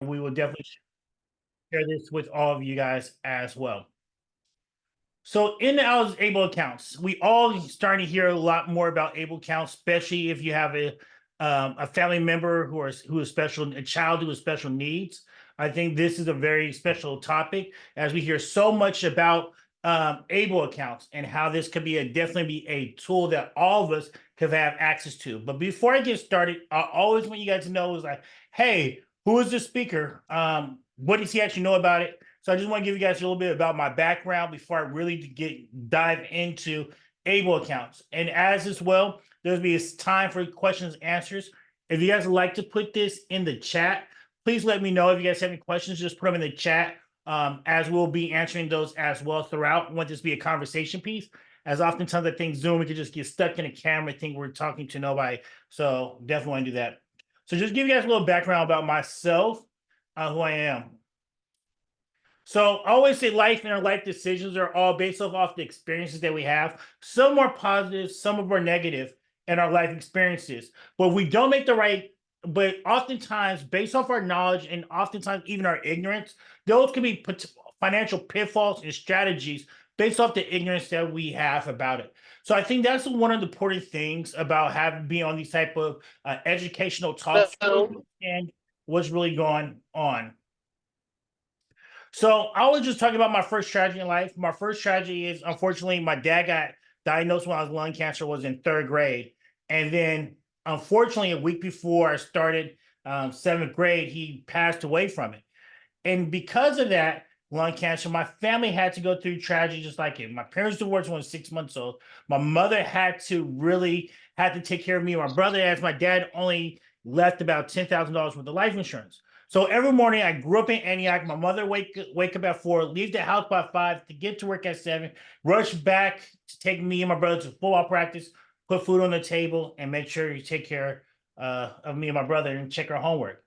we will definitely share this with all of you guys as well. So in the able accounts, we all starting to hear a lot more about able accounts, especially if you have a family member who is special, a child who has special needs. I think this is a very special topic as we hear so much about able accounts and how this could be definitely be a tool that all of us could have access to. But before I get started, I always want you guys to know is like, hey, who is the speaker? What does he actually know about it? So I just want to give you guys a little bit about my background before I really dive into able accounts. And as well, there'll be a time for questions and answers. If you guys would like to put this in the chat, please let me know. If you guys have any questions, just put them in the chat, as we'll be answering those as well throughout. I want this to be a conversation piece, as oftentimes I think Zoom, we could just get stuck in a camera, think we're talking to nobody. So definitely want to do that. So just give you guys a little background about myself, who I am. So I always say life and our life decisions are all based off the experiences that we have. Some are positive, some are more negative in our life experiences. But we don't make the right, but oftentimes based off our knowledge and oftentimes even our ignorance, those can be financial pitfalls and strategies based off the ignorance that we have about it. So I think that's one of the important things about being on these type of educational talks and what's really going on. So I was just talking about my first tragedy in life. My first tragedy is, unfortunately, my dad got diagnosed when I was lung cancer, was in third grade. And then unfortunately, a week before I started seventh grade, he passed away from it. And because of that lung cancer, my family had to go through tragedy just like it. My parents divorced when I was 6 months old. My mother had to take care of me and my brother, as my dad only left about $10,000 worth of life insurance. So every morning I grew up in Antioch. My mother wake up at 4, leave the house by 5 to get to work at 7, rush back to take me and my brother to football practice, put food on the table, and make sure you take care of me and my brother and check our homework.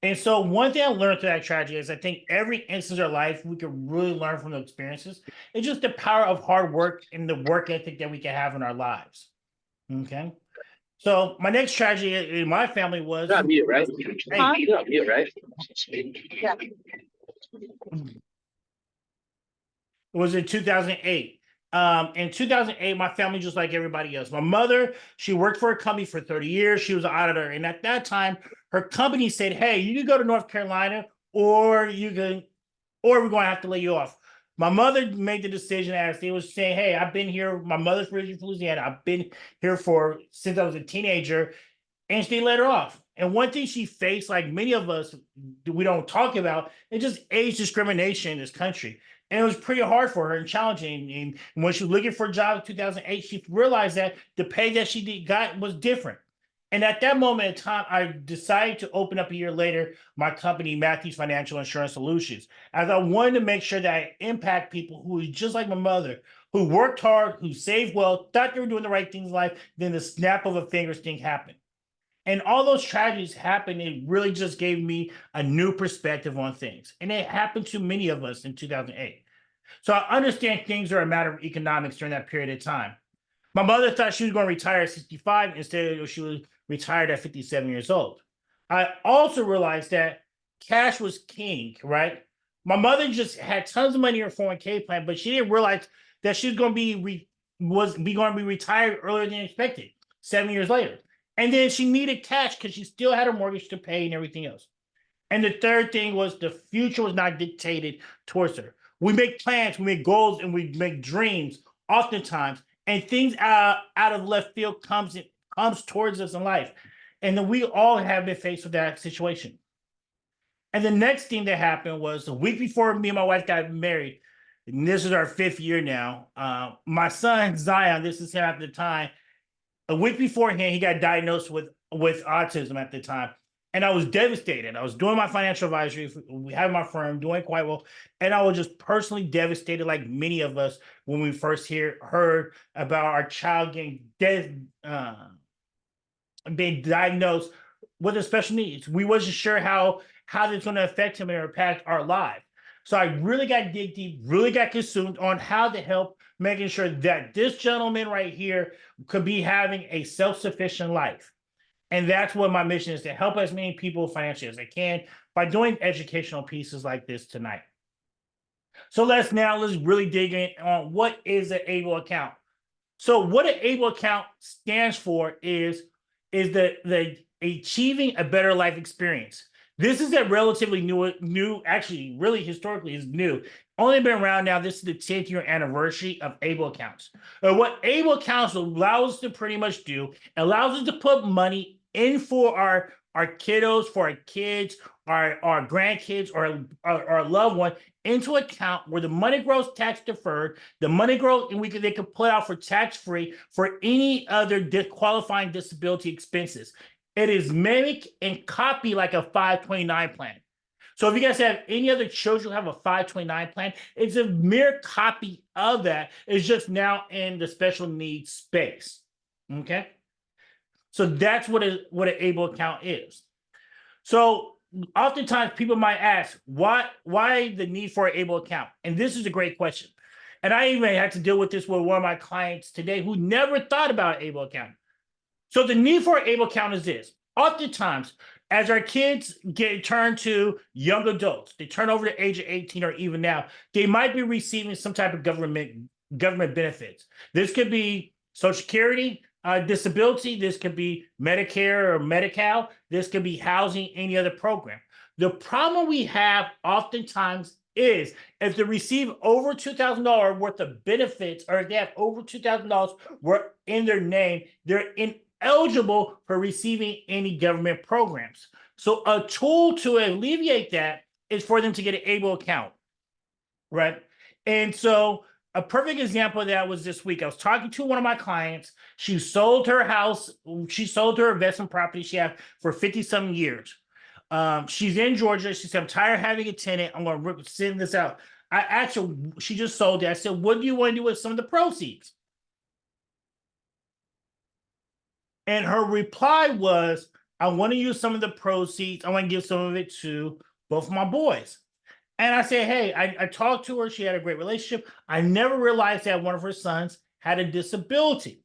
And so one thing I learned through that tragedy is I think every instance of our life we could really learn from the experiences. It's just the power of hard work and the work ethic that we can have in our lives. Okay. So my next tragedy in my family was You're not mute, right? Hey. You're not mute, right? Yeah. It was in 2008. In 2008, my family, just like everybody else, my mother, she worked for a company for 30 years. She was an auditor. And at that time, her company said, hey, you can go to North Carolina or we're going to have to lay you off. My mother made the decision as they was saying, hey, I've been here. My mother's originally from Louisiana. I've been here since I was a teenager. And they let her off. And one thing she faced, like many of us, we don't talk about, is just age discrimination in this country. And it was pretty hard for her and challenging. And when she was looking for a job in 2008, she realized that the pay that she got was different. And at that moment in time, I decided to open up a year later my company, Matthews Financial Insurance Solutions, as I wanted to make sure that I impact people who, just like my mother, who worked hard, who saved well, thought they were doing the right things in life, then the snap of a finger thing happened. And all those tragedies happened. It really just gave me a new perspective on things. And it happened to many of us in 2008. So I understand things are a matter of economics during that period of time. My mother thought she was going to retire at 65. Instead, she was retired at 57 years old. I also realized that cash was king, right? My mother just had tons of money in her 401k plan, but she didn't realize that she was going to be retired earlier than expected, 7 years later. And then she needed cash because she still had her mortgage to pay and everything else. And the third thing was the future was not dictated towards her. We make plans, we make goals, and we make dreams oftentimes, and things out of left field comes towards us in life. And then we all have been faced with that situation. And the next thing that happened was the week before me and my wife got married, and this is our 5th year now, my son, Zion, this is him at the time, a week beforehand, he got diagnosed with autism at the time. And I was devastated. I was doing my financial advisory. We had my firm doing quite well. And I was just personally devastated, like many of us, when we first heard about our child being diagnosed with a special needs. We wasn't sure how this going to affect him and impact our lives. So I really got dig deep, really got consumed on how to help making sure that this gentleman right here could be having a self-sufficient life. And that's what my mission is, to help as many people financially as I can, by doing educational pieces like this tonight. So let's really dig in on what is an ABLE account. So what an ABLE account stands for is the achieving a better life experience. This is a relatively new, actually, really historically is new. Only been around now. This is the 10th year anniversary of ABLE accounts. What ABLE accounts allows us to pretty much do, allows us to put money in for our kiddos, for our kids, our grandkids, or our loved one into account where the money grows tax deferred, the money grows, and they can put out for tax free for any other qualifying disability expenses. It is mimic and copy like a 529 plan. So if you guys have any other children who have a 529 plan, it's a mere copy of that. It's just now in the special needs space. Okay. So that's what an ABLE account is. So oftentimes people might ask, why the need for an ABLE account? And this is a great question. And I even had to deal with this with one of my clients today who never thought about an ABLE account. So the need for an ABLE account is this. Oftentimes, as our kids turn to young adults, they turn over the age of 18 or even now, they might be receiving some type of government benefits. This could be Social Security, disability. This could be Medicare or Medi-Cal. This could be housing, any other program. The problem we have oftentimes is if they receive over $2,000 worth of benefits, or if they have over $2,000 worth in their name, they're ineligible for receiving any government programs. So a tool to alleviate that is for them to get an ABLE account, right? And so a perfect example of that was this week. I was talking to one of my clients. She sold her house. She sold her investment property she had for 50-some years. She's in Georgia. She said, I'm tired of having a tenant. I'm going to send this out. I asked her, she just sold it. I said, what do you want to do with some of the proceeds? And her reply was, I want to use some of the proceeds. I want to give some of it to both of my boys. And I said, hey, I talked to her. She had a great relationship. I never realized that one of her sons had a disability.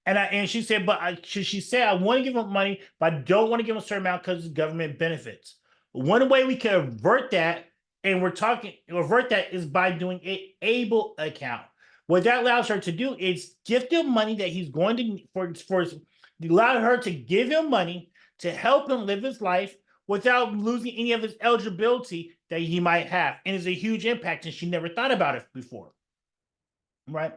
And she said, she said, I want to give him money, but I don't want to give him a certain amount because of government benefits. One way we can avert that, and avert that is by doing an ABLE account. What that allows her to do is give him money that he's going to, allow her to give him money to help him live his life without losing any of his eligibility that he might have. And it's a huge impact, and she never thought about it before, right?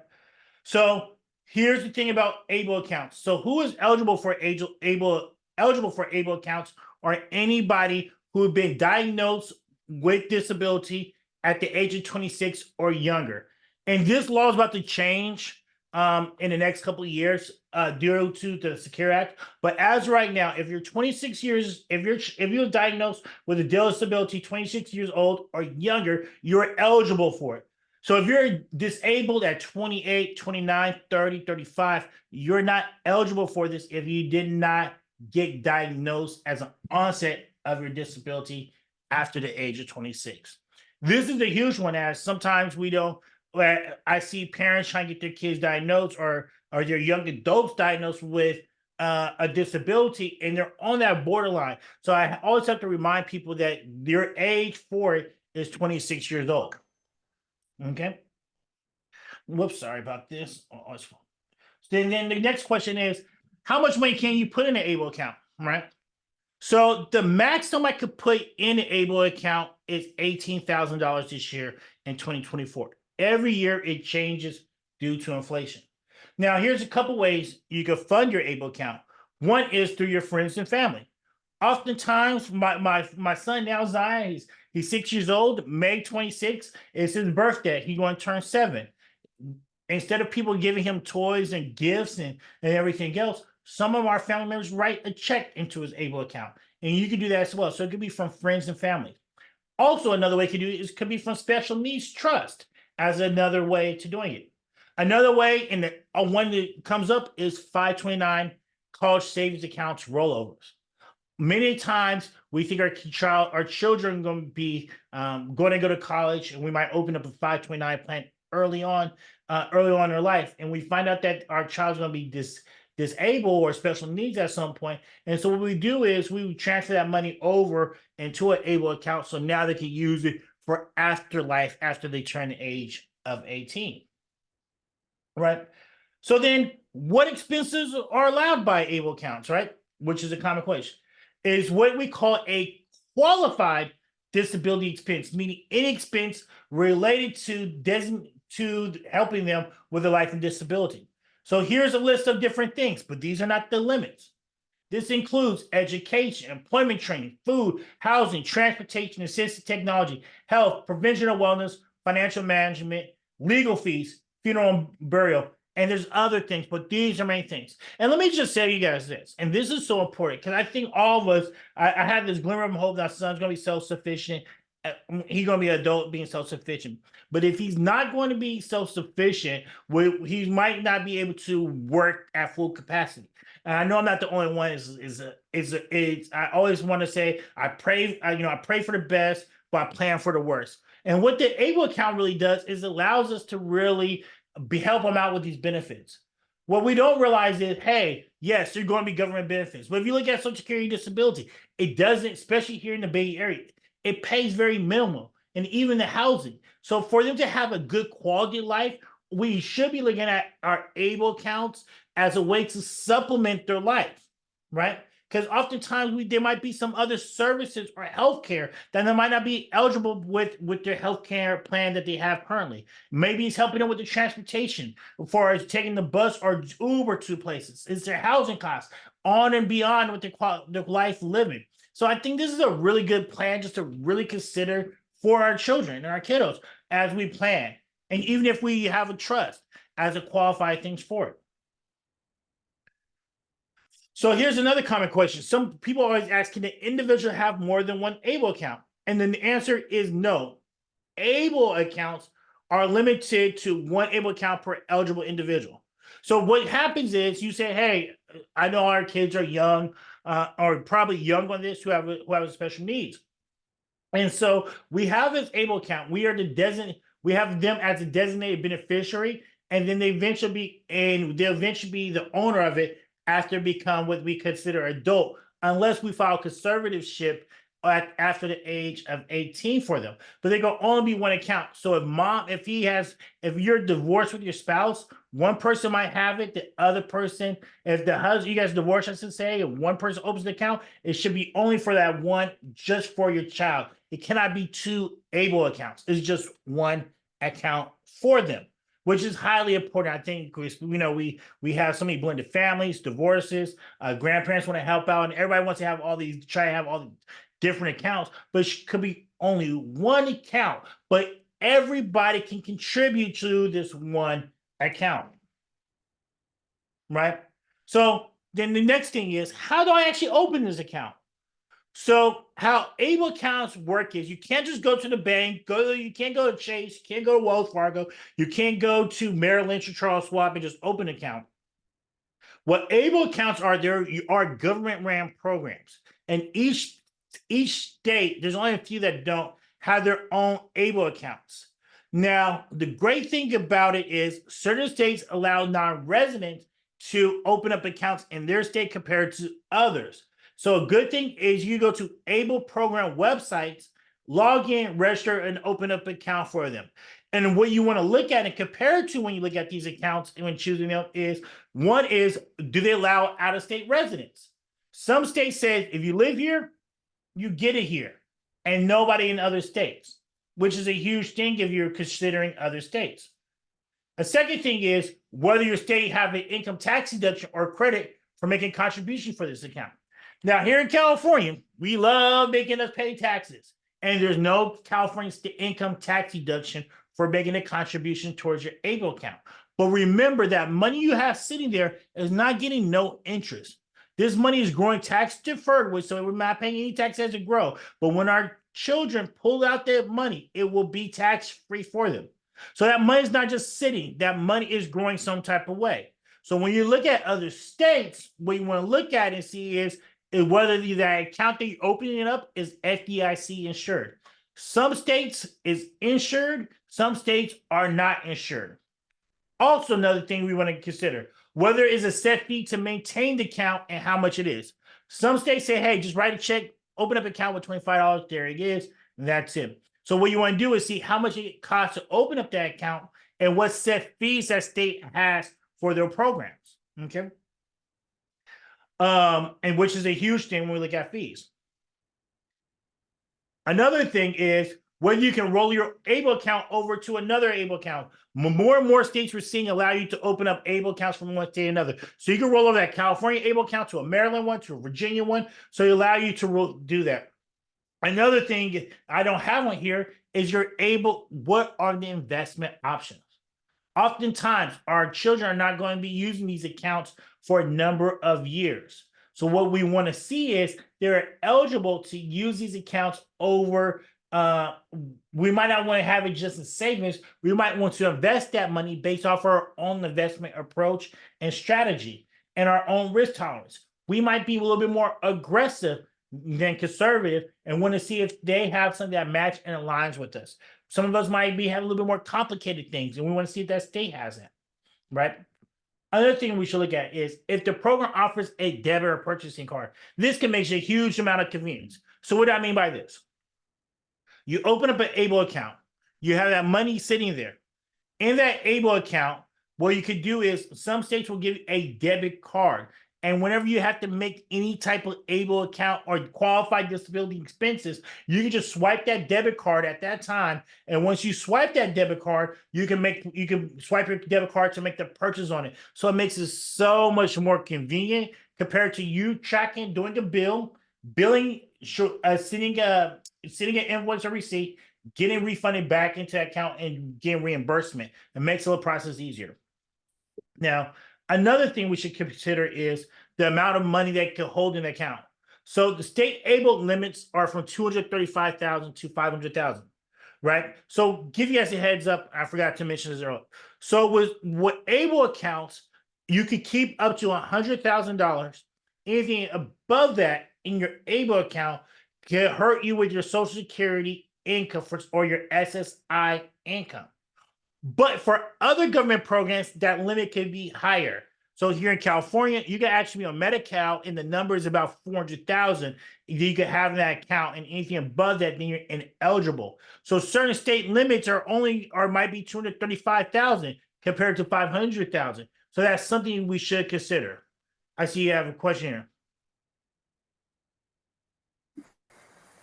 So here's the thing about ABLE accounts. So who is eligible for ABLE accounts? Or anybody who has been diagnosed with disability at the age of 26 or younger. And this law is about to change in the next couple of years due to the Secure Act. But as right now, if you're 26 years, if you're diagnosed with a disability, 26 years old or younger, you're eligible for it. So if you're disabled at 28, 29, 30, 35, you're not eligible for this if you did not get diagnosed as an onset of your disability after the age of 26. This is a huge one, as sometimes we don't, I see parents trying to get their kids diagnosed or their young adults diagnosed with a disability, and they're on that borderline. So I always have to remind people that their age for it is 26 years old. Okay. Whoops, sorry about this. Oh, then the next question is, how much money can you put in an ABLE account, right? So the maximum I could put in an ABLE account is $18,000 this year in 2024. Every year it changes due to inflation. Now, here's a couple ways you can fund your ABLE account. One is through your friends and family. Oftentimes, my son now, Zion, he's 6 years old. May 26th is his birthday. He's going to turn 7. Instead of people giving him toys and gifts and everything else, some of our family members write a check into his ABLE account. And you can do that as well. So it could be from friends and family. Also, another way you can do it could be from Special Needs Trust as another way to doing it. Another way, and the one that comes up, is 529 college savings accounts rollovers. Many times we think our children are going to be going to go to college, and we might open up a 529 plan early on in their life, and we find out that our child's going to be disabled or special needs at some point. And so what we do is we transfer that money over into an able account. So now they can use it for afterlife after they turn the age of 18. Right. So then what expenses are allowed by able accounts, right? Which is a common question, is what we call a qualified disability expense, meaning any expense related to helping them with a life and disability. So here's a list of different things, but these are not the limits. This includes education, employment training, food, housing, transportation, assistive technology, health, prevention of wellness, financial management, legal fees, funeral and burial, and there's other things, but these are main things. And let me just say you guys this, and this is so important because I think all of us, I have this glimmer of hope that our son's going to be self-sufficient. He's going to be an adult being self-sufficient. But if he's not going to be self-sufficient, he might not be able to work at full capacity. And I know I'm not the only one. I always want to say I pray, I pray for the best, but I plan for the worst. And what the able account really does is allows us to really help them out with these benefits. What we don't realize is, hey, yes, they're going to be government benefits. But if you look at Social Security disability, it doesn't, especially here in the Bay Area, it pays very minimal, and even the housing. So for them to have a good quality of life, we should be looking at our able accounts as a way to supplement their life, right? Because oftentimes there might be some other services or healthcare that they might not be eligible with their healthcare plan that they have currently. Maybe it's helping them with the transportation, as far as taking the bus or Uber to places. It's their housing costs, on and beyond with their life living. So I think this is a really good plan just to really consider for our children and our kiddos as we plan. And even if we have a trust as a qualified things for it. So here's another common question. Some people always ask, can the individual have more than one able account? And then the answer is no. Able accounts are limited to one able account per eligible individual. So what happens is you say, hey, I know our kids are young, or probably young on this who have special needs. And so we have this able account. We have them as a designated beneficiary, and then they'll eventually be the owner of it after become what we consider adult, unless we file conservatorship after the age of 18 for them. But they can only be one account. So if you're divorced with your spouse, one person might have it, the other person, if the husband, you guys divorced, I should say, if one person opens the account, it should be only for that one, just for your child. It cannot be two able accounts. It's just one account for them, which is highly important. I think we have so many blended families, divorces, grandparents want to help out, and everybody wants to have try to have all the different accounts, but it could be only one account, but everybody can contribute to this one account, right? So then the next thing is, how do I actually open this account? So how able accounts work is you can't just go to the bank, you can't go to Chase, you can't go to Wells Fargo, you can't go to Merrill Lynch or Charles Schwab and just open an account. What able accounts are, there are government ran programs, and each state, there's only a few that don't have their own able accounts. Now, the great thing about it is certain states allow non-residents to open up accounts in their state compared to others. So a good thing is you go to able program websites, log in, register, and open up an account for them. And what you want to look at and compare to when you look at these accounts and when choosing them is, one is, do they allow out-of-state residents? Some states say if you live here, you get it here, and nobody in other states, which is a huge thing if you're considering other states. A second thing is whether your state have an income tax deduction or credit for making contribution for this account. Now, here in California, we love making us pay taxes, and there's no California income tax deduction for making a contribution towards your able account. But remember that money you have sitting there is not getting no interest. This money is growing tax deferred, so we're not paying any tax as it grows. But when our children pull out their money, it will be tax free for them. So that money is not just sitting, that money is growing some type of way. So when you look at other states, what you want to look at and see is whether that account that you're opening it up is FDIC insured. Some states is insured, some states are not insured. Also, another thing we want to consider, whether it's a set fee to maintain the account and how much it is. Some states say, hey, just write a check, open up an account with $25. There it is. And that's it. So what you want to do is see how much it costs to open up that account and what set fees that state has for their programs. Okay. And which is a huge thing when we look at fees. Another thing is whether you can roll your ABLE account over to another ABLE account. More and more states we're seeing allow you to open up ABLE accounts from one state to another. So you can roll over that California ABLE account to a Maryland one, to a Virginia one. So it allow you to do that. Another thing I don't have on here is you're able, what are the investment options? Oftentimes, our children are not going to be using these accounts for a number of years. So what we want to see is they're eligible to use these accounts over. We might not want to have it just in savings. We might want to invest that money based off our own investment approach and strategy and our own risk tolerance. We might be a little bit more aggressive than conservative and want to see if they have something that match and aligns with us. Some of us might have a little bit more complicated things, and we want to see if that state has it, right? Another thing we should look at is if the program offers a debit or purchasing card. This can make a huge amount of convenience. So what do I mean by this? You open up an ABLE account. You have that money sitting there. In that ABLE account, what you could do is some states will give you a debit card. And whenever you have to make any type of ABLE account or qualified disability expenses, you can just swipe that debit card at that time. And once you swipe that debit card, you can swipe your debit card to make the purchase on it. So it makes it so much more convenient compared to you tracking, doing a bill, billing, sending an invoice or receipt, getting refunded back into that account and getting reimbursement. It makes the process easier. Now, another thing we should consider is the amount of money they can hold in the account. So the state ABLE limits are from $235,000 to $500,000, right? So give you guys a heads up. I forgot to mention this earlier. So with ABLE accounts, you could keep up to $100,000. Anything above that in your ABLE account can hurt you with your Social Security income or your SSI income. But for other government programs, that limit can be higher. So here in California, you can actually be on Medi-Cal, and the number is about 400,000. You can have that account, and anything above that, then you're ineligible. So certain state limits might be 235,000 compared to 500,000. So that's something we should consider. I see you have a question here.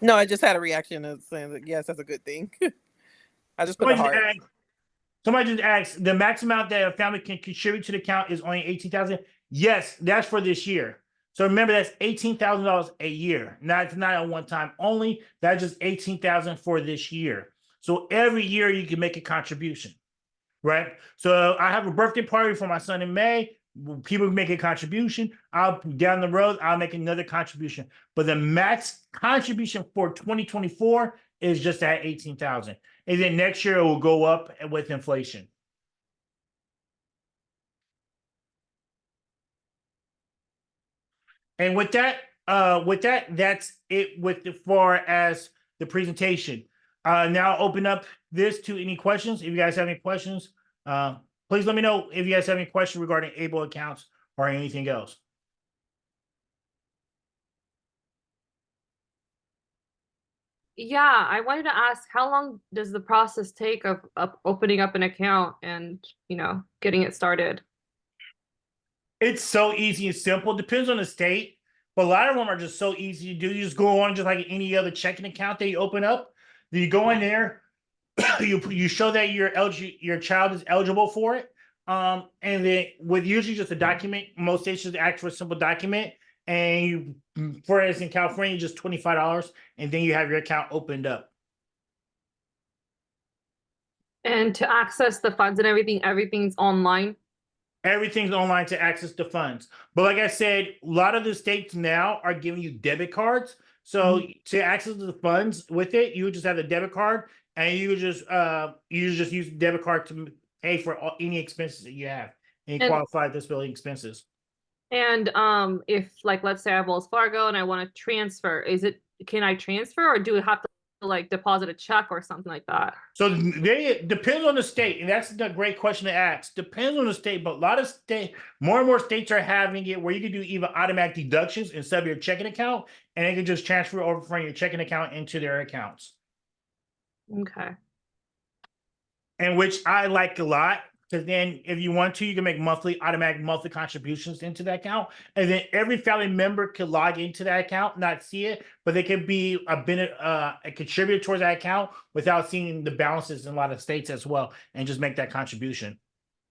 No, I just had a reaction of saying that yes, that's a good thing. I just put the heart. Somebody just asked, the max amount that a family can contribute to the account is only $18,000. Yes, that's for this year. So remember, that's $18,000 a year. It's not a one-time only. That's just $18,000 for this year. So every year you can make a contribution, right? So I have a birthday party for my son in May. People make a contribution. Down the road, I'll make another contribution. But the max contribution for 2024 is just at $18,000. And then next year it will go up with inflation. And with that, that's it far as the presentation. Now open up this to any questions. If you guys have any questions, please let me know if you guys have any questions regarding ABLE accounts or anything else. Yeah, I wanted to ask, how long does the process take of opening up an account and, getting it started? It's so easy and simple. Depends on the state, but a lot of them are just so easy to do. You just go on just like any other checking account that you open up. Then you go in there, you show that your child is eligible for it. And then with usually just a document, most states just ask for a simple document. And for instance, in California, just $25, and then you have your account opened up. And to access the funds and everything's online? Everything's online to access the funds. But like I said, a lot of the states now are giving you debit cards. So to access the funds with it, you just have the debit card, and you just use the debit card to pay for any expenses that you have, any qualified disability expenses. And if, like, let's say I have Wells Fargo and I want to transfer, can I transfer, or do I have to like deposit a check or something like that? So they depends on the state, and that's a great question to ask. Depends on the state, but a lot of more and more states are having it where you can do even automatic deductions instead of your checking account, and they can just transfer over from your checking account into their accounts. Okay. And which I like a lot, because then if you want to, you can make automatic monthly contributions into that account, and then every family member could log into that account, not see it, but they could be a contributor towards that account without seeing the balances in a lot of states as well, and just make that contribution.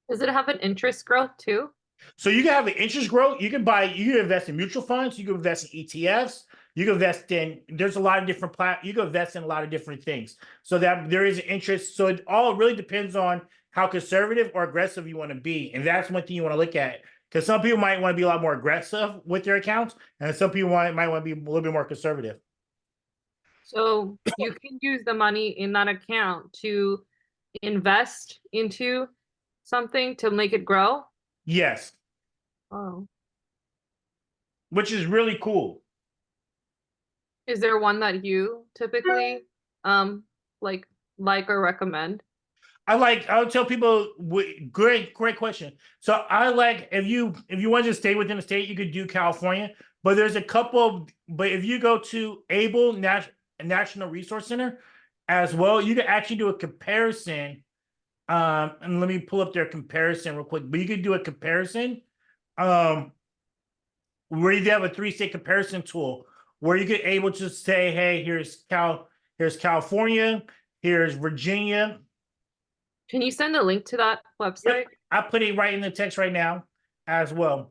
Does it have an interest growth too? So you can have an interest growth. You can invest in mutual funds. You can invest in ETFs. You can invest in, there's a lot of different you can invest in a lot of different things. So that there is an interest. So it all really depends on how conservative or aggressive you want to be. And that's one thing you want to look at. Because some people might want to be a lot more aggressive with their accounts, and some people might want to be a little bit more conservative. So you can use the money in that account to invest into something to make it grow? Yes, Oh. which is really cool. Is there one that you typically like or recommend? I would tell people, great question. So I like, if you want to stay within the state, you could do California, but there's a couple, but if you go to National Resource Center as well, you can actually do a comparison. And let me pull up their comparison real quick, but you could do a comparison where you have a 3-state comparison tool where you could able to say, hey, here's California, here's Virginia. Can you send a link to that website? Yep, I put it right in the text right now as well.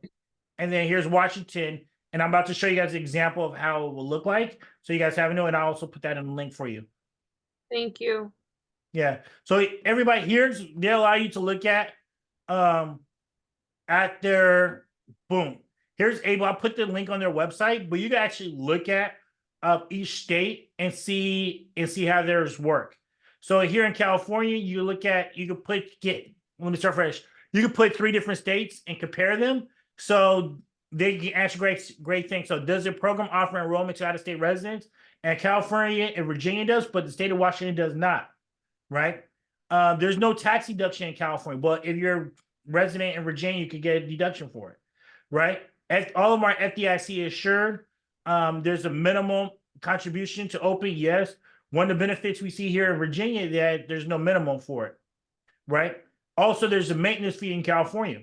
And then here's Washington. And I'm about to show you guys an example of how it will look like. So you guys have to know, and I'll also put that in the link for you. Thank you. Yeah. So everybody, they allow you to look at their, boom. Here's I'll put the link on their website, but you can actually look at each state and see how theirs work. So here in California, let me start fresh. You can put 3 different states and compare them. So they can answer great things. So does the program offer enrollment to out-of-state residents? And California and Virginia does, but the state of Washington does not, right? There's no tax deduction in California, but if you're a resident in Virginia, you could get a deduction for it, right? All of them are FDIC assured. There's a minimum contribution to open, yes. One of the benefits we see here in Virginia that there's no minimum for it, right? Also, there's a maintenance fee in California,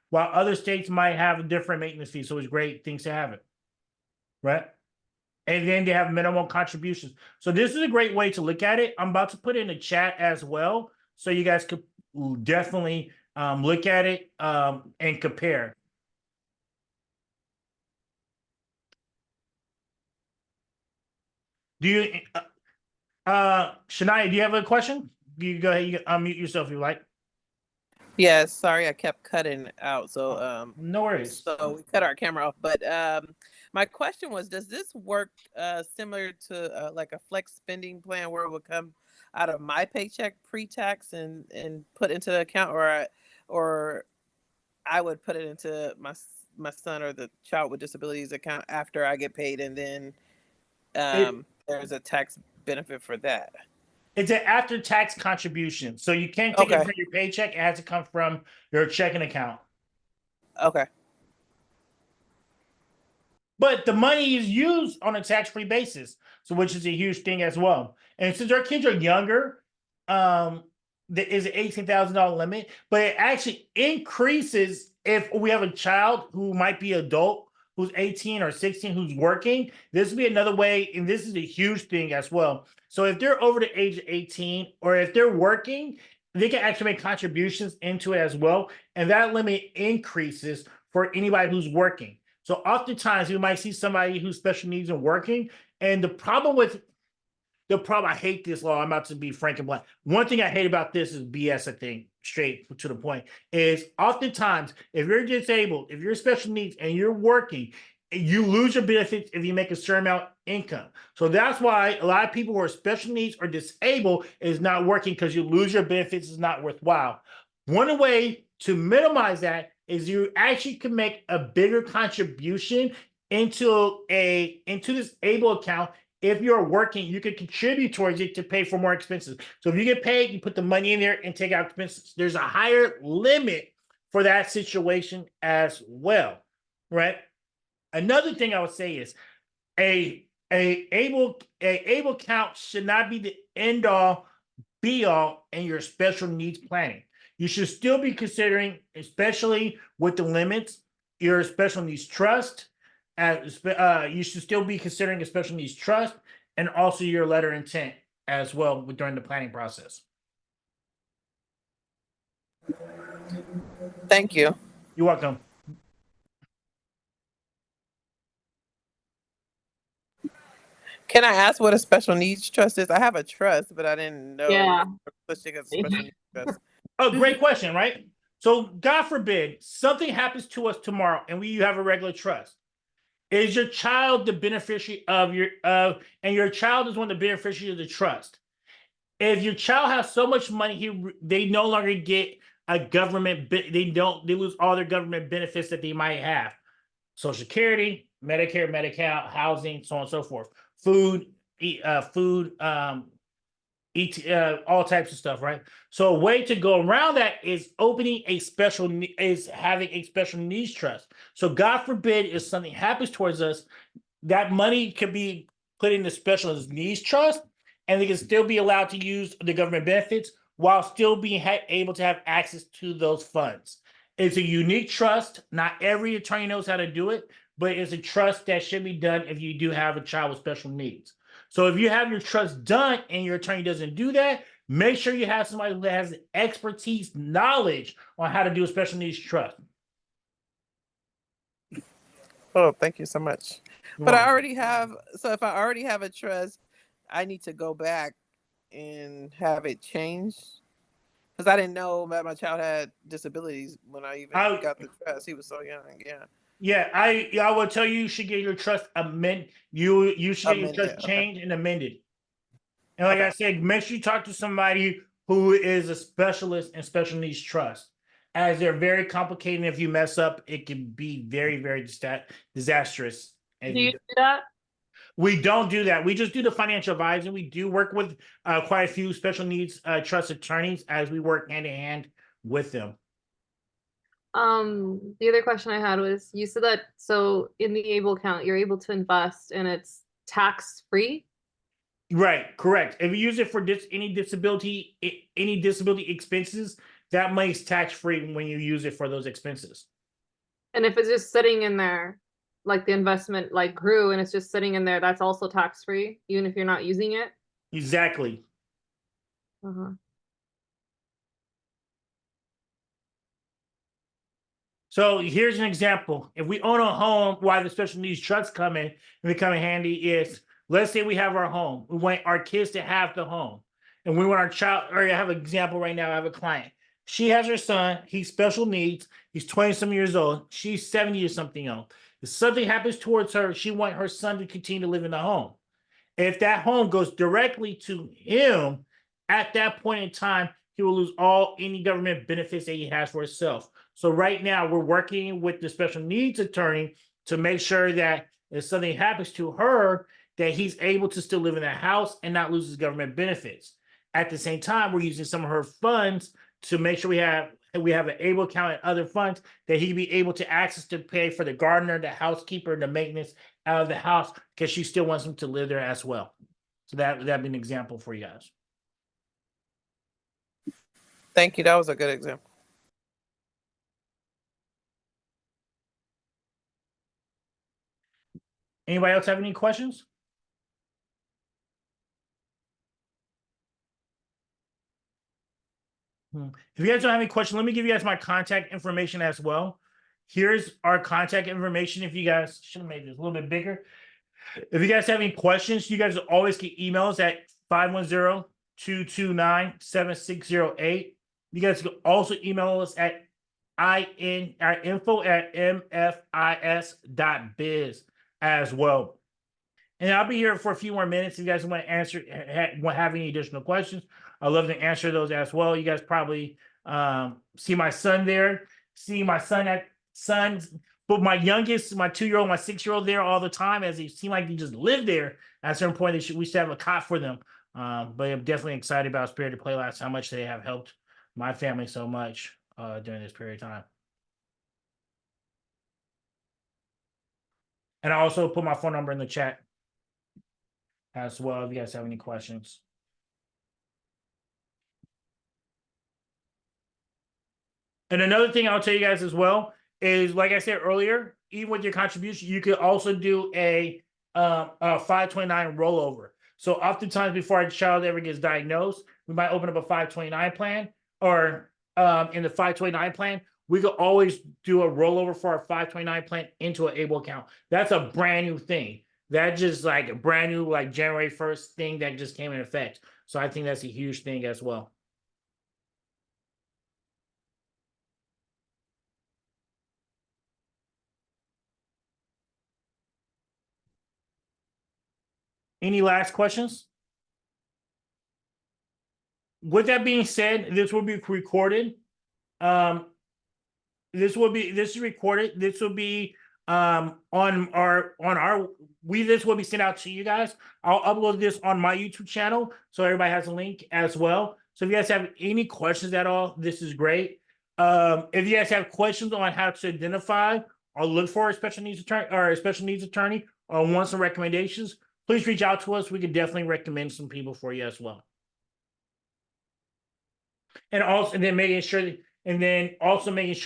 while other states might have a different maintenance fee. So it's great things to have it, right? And then they have minimum contributions. So this is a great way to look at it. I'm about to put it in the chat as well, so you guys could definitely look at it and compare. Do you, Shania, do you have a question? You go ahead, you can unmute yourself if you like. Yes, sorry, I kept cutting out. So no worries. So we cut our camera off. But my question was, does this work similar to like a flex spending plan where it would come out of my paycheck pre-tax and put into the account, or I would put it into my son or the child with disabilities account after I get paid, and then there's a tax benefit for that? It's an after-tax contribution, so you can't take it from your paycheck. It has to come from your checking account. Okay. But the money is used on a tax-free basis, so which is a huge thing as well. And since our kids are younger, there is an $18,000 limit, but it actually increases if we have a child who might be adult, who's 18 or 16, who's working. This would be another way, and this is a huge thing as well. So if they're over the age of 18, or if they're working, they can actually make contributions into it as well. And that limit increases for anybody who's working. So oftentimes you might see somebody who's special needs and working. And the problem, I hate this law. I'm about to be frank and blunt. One thing I hate about this is BS, I think, straight to the point, is oftentimes if you're disabled, if you're special needs and you're working, you lose your benefits if you make a certain amount of income. So that's why a lot of people who are special needs or disabled is not working, because you lose your benefits. Is not worthwhile. One way to minimize that is you actually can make a bigger contribution into this ABLE account if you're working, you could contribute towards it to pay for more expenses. So if you get paid, you put the money in there and take out expenses. There's a higher limit for that situation as well, right? Another thing I would say is a able count should not be the end all be all in your special needs planning. You should still be considering, especially with the limits, your special needs trust. You should still be considering a special needs trust and also your letter intent as well during the planning process. Thank you. You're welcome. Can I ask what a special needs trust is? I have a trust, but I didn't know Yeah. such thing as a special needs trust. Oh, great question, right? So, God forbid something happens to us tomorrow, and you have a regular trust. Is your child the beneficiary of and your child is one of the beneficiaries of the trust? If your child has so much money, they no longer get a government. They lose all their government benefits that they might have: Social Security, Medicare, Medi-Cal, housing, so on and so forth, food, all types of stuff, right? So a way to go around that is having a special needs trust. So God forbid if something happens towards us, that money could be put in the special needs trust, and they can still be allowed to use the government benefits while still being able to have access to those funds. It's a unique trust. Not every attorney knows how to do it, but it's a trust that should be done if you do have a child with special needs. So if you have your trust done and your attorney doesn't do that, make sure you have somebody who has expertise, knowledge on how to do a special needs trust. Oh, thank you so much. But I already have, so if I already have a trust, I need to go back and have it changed? Because I didn't know that my child had disabilities when I even got the trust. He was so young. Yeah. Yeah, I will tell you, you should get your trust amended. You should get your trust changed and amended. And like I said, make sure you talk to somebody who is a specialist in special needs trust, as they're very complicated. And if you mess up, it can be very, very disastrous. Do you do that? We don't do that. We just do the financial advising. We do work with quite a few special needs trust attorneys as we work hand in hand with them. The other question I had was, you said that so in the able account, you're able to invest and it's tax free. Right, correct. If you use it for any disability expenses, that money's tax free when you use it for those expenses. And if it's just sitting in there, like the investment like grew and it's just sitting in there, that's also tax free, even if you're not using it. Exactly. So here's an example. If we own a home, why the special needs trust come in and become handy is, let's say we have our home. We want our kids to have the home. And we want our child, or I have an example right now. I have a client. She has her son. He's special needs. He's 20-some years old. She's 70 or something else. If something happens towards her, she wants her son to continue to live in the home. If that home goes directly to him, at that point in time, he will lose any government benefits that he has for himself. So right now, we're working with the special needs attorney to make sure that if something happens to her, that he's able to still live in that house and not lose his government benefits. At the same time, we're using some of her funds to make sure we have an able account and other funds that he be able to access to pay for the gardener, the housekeeper, the maintenance out of the house, because she still wants him to live there as well. So that'd be an example for you guys. Thank you. That was a good example. Anybody else have any questions? If you guys don't have any questions, let me give you guys my contact information as well. Here's our contact information. If you guys should have made this a little bit bigger. If you guys have any questions, you guys always get emails at 510-229-7608. You guys can also email us at info@mfis.biz as well. And I'll be here for a few more minutes. If you guys want to have any additional questions, I'd love to answer those as well. You guys probably see my son there. See my son's put my youngest, my 2-year-old, my 6-year-old there all the time, as they seem like they just live there. At a certain point, we should have a cot for them. But I'm definitely excited about Spirited Playlist, how much they have helped my family so much during this period of time. And I also put my phone number in the chat as well if you guys have any questions. And another thing I'll tell you guys as well is, like I said earlier, even with your contribution, you could also do a 529 rollover. So oftentimes before a child ever gets diagnosed, we might open up a 529 plan, or in the 529 plan, we could always do a rollover for our 529 plan into an ABLE account. That's a brand new thing. That just like a brand new, like January 1st thing that just came in effect. So I think that's a huge thing as well. Any last questions? With that being said, this will be recorded. This is recorded. This will be on our this will be sent out to you guys. I'll upload this on my YouTube channel so everybody has a link as well. So if you guys have any questions at all, this is great. If you guys have questions on how to identify or look for a special needs attorney or want some recommendations, please reach out to us. We can definitely recommend some people for you as well. And also, and then making sure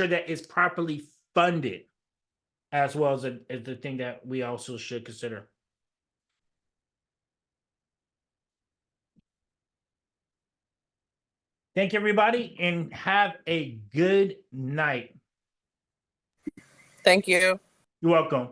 that it's properly funded, as well as the thing that we also should consider. Thank you, everybody, and have a good night. Thank you. You're welcome.